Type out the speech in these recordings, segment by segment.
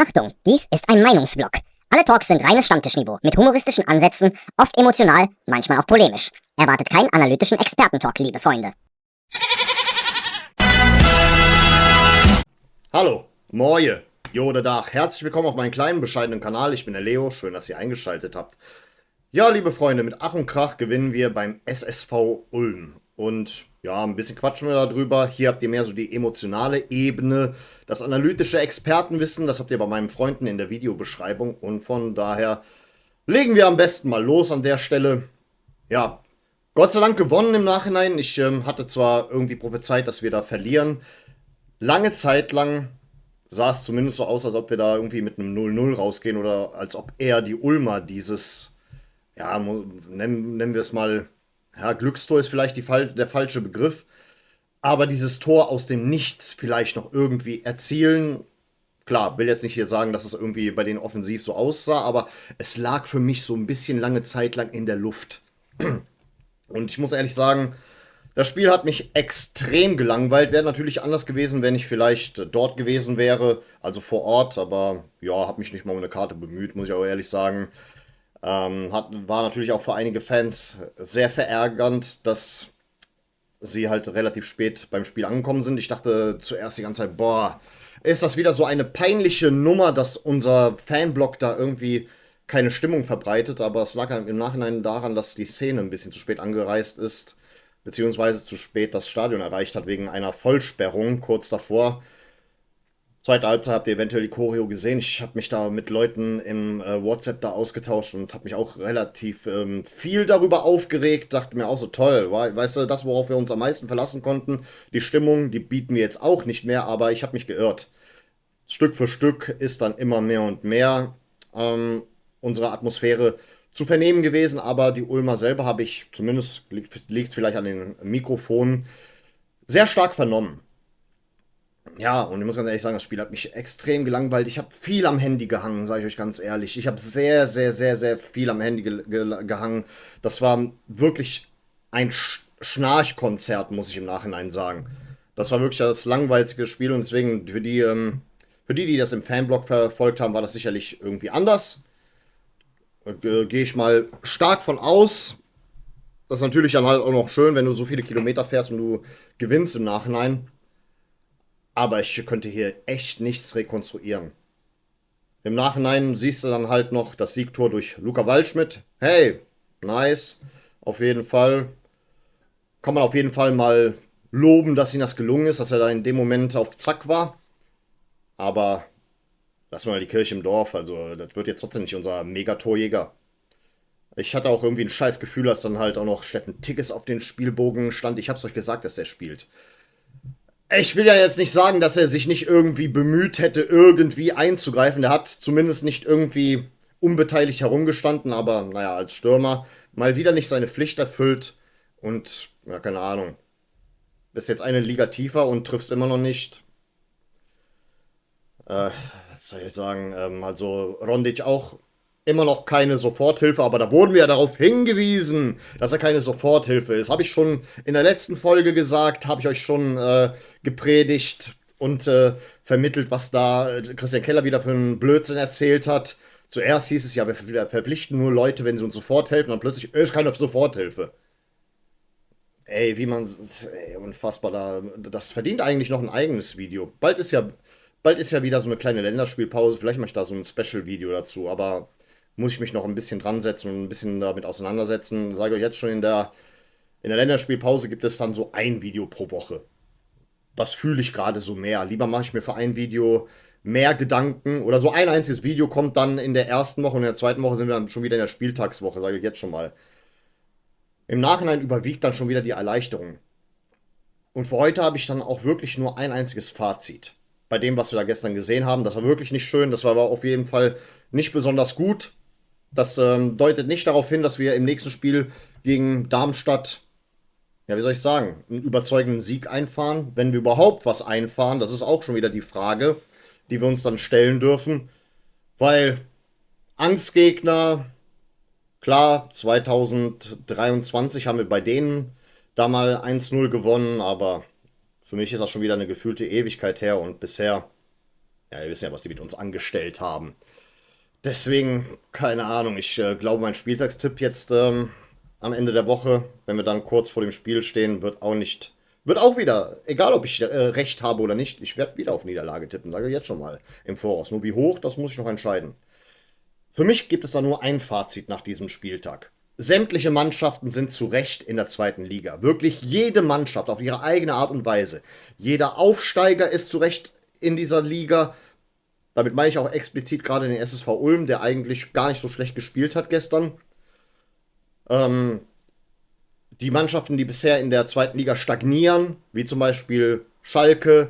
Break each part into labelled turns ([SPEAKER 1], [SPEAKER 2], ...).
[SPEAKER 1] Achtung, dies ist ein Meinungsblock. Alle Talks sind reines Stammtischniveau, mit humoristischen Ansätzen, oft emotional, manchmal auch polemisch. Erwartet keinen analytischen Expertentalk, liebe Freunde.
[SPEAKER 2] Hallo, Moje, Jode Dach. Herzlich willkommen auf meinem kleinen, bescheidenen Kanal. Ich bin der Leo, schön, dass ihr eingeschaltet habt. Ja, liebe Freunde, mit Ach und Krach gewinnen wir beim SSV Ulm. Und ja, ein bisschen quatschen wir darüber. Hier habt ihr mehr so die emotionale Ebene, das analytische Expertenwissen, das habt ihr bei meinen Freunden in der Videobeschreibung. Und von daher legen wir am besten mal los an der Stelle. Ja, Gott sei Dank gewonnen im Nachhinein. Ich hatte zwar irgendwie prophezeit, dass wir da verlieren. Lange Zeit lang sah es zumindest so aus, als ob wir da irgendwie mit einem 0-0 rausgehen oder als ob eher die Ulmer dieses, ja, nennen wir es mal, ja, Glückstor ist vielleicht der falsche Begriff, aber dieses Tor aus dem Nichts vielleicht noch irgendwie erzielen. Klar, will jetzt nicht hier sagen, dass es irgendwie bei denen offensiv so aussah, aber es lag für mich so ein bisschen lange Zeit lang in der Luft. Und ich muss ehrlich sagen, das Spiel hat mich extrem gelangweilt. Wäre natürlich anders gewesen, wenn ich vielleicht dort gewesen wäre, also vor Ort. Aber ja, habe mich nicht mal um eine Karte bemüht, muss ich auch ehrlich sagen. War natürlich auch für einige Fans sehr verärgernd, dass sie halt relativ spät beim Spiel angekommen sind. Ich dachte zuerst die ganze Zeit, boah, ist das wieder so eine peinliche Nummer, dass unser Fanblock da irgendwie keine Stimmung verbreitet. Aber es lag halt im Nachhinein daran, dass die Szene ein bisschen zu spät angereist ist, beziehungsweise zu spät das Stadion erreicht hat wegen einer Vollsperrung kurz davor. Zweite Halbzeit habt ihr eventuell die Choreo gesehen. Ich habe mich da mit Leuten im WhatsApp da ausgetauscht und habe mich auch relativ viel darüber aufgeregt. Dachte mir auch so, toll, weißt du, das, worauf wir uns am meisten verlassen konnten, die Stimmung, die bieten wir jetzt auch nicht mehr, aber ich habe mich geirrt. Stück für Stück ist dann immer mehr und mehr unsere Atmosphäre zu vernehmen gewesen, aber die Ulmer selber habe ich, zumindest liegt es vielleicht an den Mikrofonen, sehr stark vernommen. Ja, und ich muss ganz ehrlich sagen, das Spiel hat mich extrem gelangweilt. Ich habe viel am Handy gehangen, sage ich euch ganz ehrlich. Ich habe sehr, sehr, sehr, sehr viel am Handy gehangen. Das war wirklich ein Schnarchkonzert, muss ich im Nachhinein sagen. Das war wirklich das langweiligste Spiel und deswegen für die das im Fanblog verfolgt haben, war das sicherlich irgendwie anders. Gehe ich mal stark von aus. Das ist natürlich dann halt auch noch schön, wenn du so viele Kilometer fährst und du gewinnst im Nachhinein. Aber ich könnte hier echt nichts rekonstruieren. Im Nachhinein siehst du dann halt noch das Siegtor durch Luca Waldschmidt. Hey, nice. Auf jeden Fall. Kann man auf jeden Fall mal loben, dass ihm das gelungen ist, dass er da in dem Moment auf Zack war. Aber lass mal die Kirche im Dorf. Also, das wird jetzt trotzdem nicht unser Megatorjäger. Ich hatte auch irgendwie ein scheiß Gefühl, als dann halt auch noch Steffen Tigges auf den Spielbogen stand. Ich hab's euch gesagt, dass er spielt. Ich will ja jetzt nicht sagen, dass er sich nicht irgendwie bemüht hätte, irgendwie einzugreifen. Der hat zumindest nicht irgendwie unbeteiligt herumgestanden, aber naja, als Stürmer mal wieder nicht seine Pflicht erfüllt und, ja, keine Ahnung. Bist jetzt eine Liga tiefer und triffst immer noch nicht. Was soll ich jetzt sagen? Also Rondic auch immer noch keine Soforthilfe, aber da wurden wir ja darauf hingewiesen, dass er keine Soforthilfe ist. Habe ich schon in der letzten Folge gesagt, habe ich euch schon gepredigt und vermittelt, was da Christian Keller wieder für einen Blödsinn erzählt hat. Zuerst hieß es ja, wir verpflichten nur Leute, wenn sie uns sofort helfen, und plötzlich ist keine Soforthilfe. Ey, unfassbar, das verdient eigentlich noch ein eigenes Video. Bald ist ja wieder so eine kleine Länderspielpause, vielleicht mache ich da so ein Special-Video dazu, aber muss ich mich noch ein bisschen dran setzen und ein bisschen damit auseinandersetzen. Sage euch jetzt schon, in der Länderspielpause gibt es dann so ein Video pro Woche. Das fühle ich gerade so mehr. Lieber mache ich mir für ein Video mehr Gedanken oder so ein einziges Video kommt dann in der ersten Woche und in der zweiten Woche sind wir dann schon wieder in der Spieltagswoche, sage ich jetzt schon mal. Im Nachhinein überwiegt dann schon wieder die Erleichterung. Und für heute habe ich dann auch wirklich nur ein einziges Fazit. Bei dem, was wir da gestern gesehen haben, das war wirklich nicht schön, das war aber auf jeden Fall nicht besonders gut. Das deutet nicht darauf hin, dass wir im nächsten Spiel gegen Darmstadt, ja, wie soll ich sagen, einen überzeugenden Sieg einfahren. Wenn wir überhaupt was einfahren, das ist auch schon wieder die Frage, die wir uns dann stellen dürfen. Weil Angstgegner, klar, 2023 haben wir bei denen da mal 1-0 gewonnen, aber für mich ist das schon wieder eine gefühlte Ewigkeit her und bisher Ja, wir wissen ja, was die mit uns angestellt haben. Deswegen, keine Ahnung, ich glaube, mein Spieltagstipp jetzt am Ende der Woche, wenn wir dann kurz vor dem Spiel stehen, wird auch wieder, egal ob ich recht habe oder nicht, ich werde wieder auf Niederlage tippen, sage ich jetzt schon mal im Voraus. Nur wie hoch, das muss ich noch entscheiden. Für mich gibt es da nur ein Fazit nach diesem Spieltag. Sämtliche Mannschaften sind zu Recht in der zweiten Liga. Wirklich jede Mannschaft auf ihre eigene Art und Weise. Jeder Aufsteiger ist zu Recht in dieser Liga. Damit meine ich auch explizit gerade den SSV Ulm, der eigentlich gar nicht so schlecht gespielt hat gestern. Ähm, die Mannschaften, die bisher in der zweiten Liga stagnieren, wie zum Beispiel Schalke,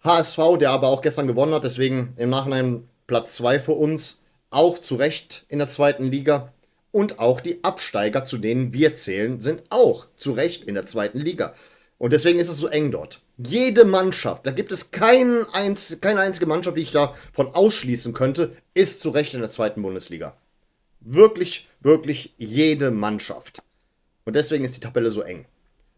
[SPEAKER 2] HSV, der aber auch gestern gewonnen hat, deswegen im Nachhinein Platz 2 für uns, auch zu Recht in der zweiten Liga. Und auch die Absteiger, zu denen wir zählen, sind auch zu Recht in der zweiten Liga. Und deswegen ist es so eng dort. Jede Mannschaft, da gibt es keine einzige Mannschaft, die ich davon ausschließen könnte, ist zu Recht in der zweiten Bundesliga. Wirklich, wirklich jede Mannschaft. Und deswegen ist die Tabelle so eng.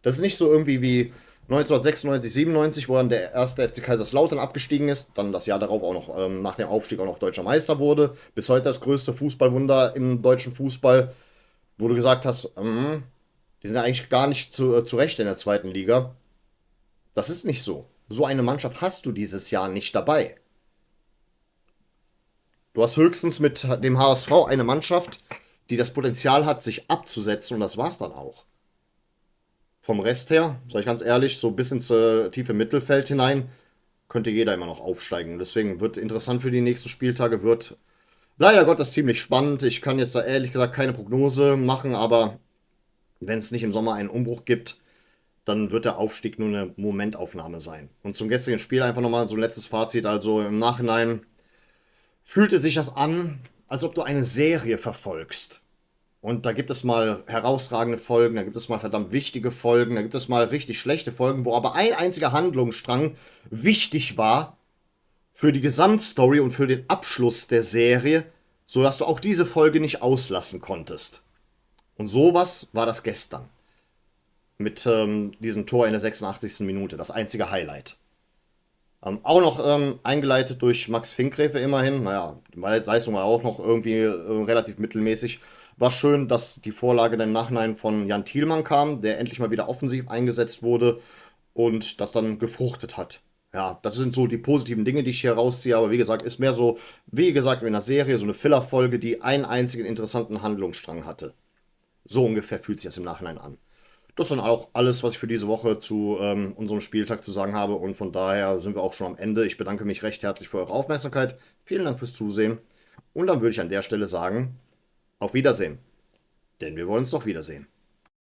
[SPEAKER 2] Das ist nicht so irgendwie wie 1996, 97, wo dann der erste FC Kaiserslautern abgestiegen ist, dann das Jahr darauf auch noch nach dem Aufstieg auch noch deutscher Meister wurde, bis heute das größte Fußballwunder im deutschen Fußball, wo du gesagt hast, die sind ja eigentlich gar nicht zu Recht in der zweiten Liga. Das ist nicht so. So eine Mannschaft hast du dieses Jahr nicht dabei. Du hast höchstens mit dem HSV eine Mannschaft, die das Potenzial hat, sich abzusetzen, und das war's dann auch. Vom Rest her, sage ich ganz ehrlich, so bis ins tiefe Mittelfeld hinein, könnte jeder immer noch aufsteigen. Deswegen wird interessant für die nächsten Spieltage, wird leider Gottes ziemlich spannend. Ich kann jetzt da ehrlich gesagt keine Prognose machen, aber wenn es nicht im Sommer einen Umbruch gibt, dann wird der Aufstieg nur eine Momentaufnahme sein. Und zum gestrigen Spiel einfach nochmal so ein letztes Fazit. Also im Nachhinein fühlte sich das an, als ob du eine Serie verfolgst. Und da gibt es mal herausragende Folgen, da gibt es mal verdammt wichtige Folgen, da gibt es mal richtig schlechte Folgen, wo aber ein einziger Handlungsstrang wichtig war für die Gesamtstory und für den Abschluss der Serie, sodass du auch diese Folge nicht auslassen konntest. Und sowas war das gestern. Mit diesem Tor in der 86. Minute, das einzige Highlight. Auch noch eingeleitet durch Max Finkgräfe immerhin. Naja, die Leistung war auch noch irgendwie relativ mittelmäßig. War schön, dass die Vorlage dann im Nachhinein von Jan Thielmann kam, der endlich mal wieder offensiv eingesetzt wurde und das dann gefruchtet hat. Ja, das sind so die positiven Dinge, die ich hier rausziehe. Aber wie gesagt, ist mehr so, wie gesagt, in der Serie so eine Filler-Folge, die einen einzigen interessanten Handlungsstrang hatte. So ungefähr fühlt sich das im Nachhinein an. Das ist dann auch alles, was ich für diese Woche zu unserem Spieltag zu sagen habe. Und von daher sind wir auch schon am Ende. Ich bedanke mich recht herzlich für eure Aufmerksamkeit. Vielen Dank fürs Zusehen. Und dann würde ich an der Stelle sagen, auf Wiedersehen. Denn wir wollen uns doch wiedersehen.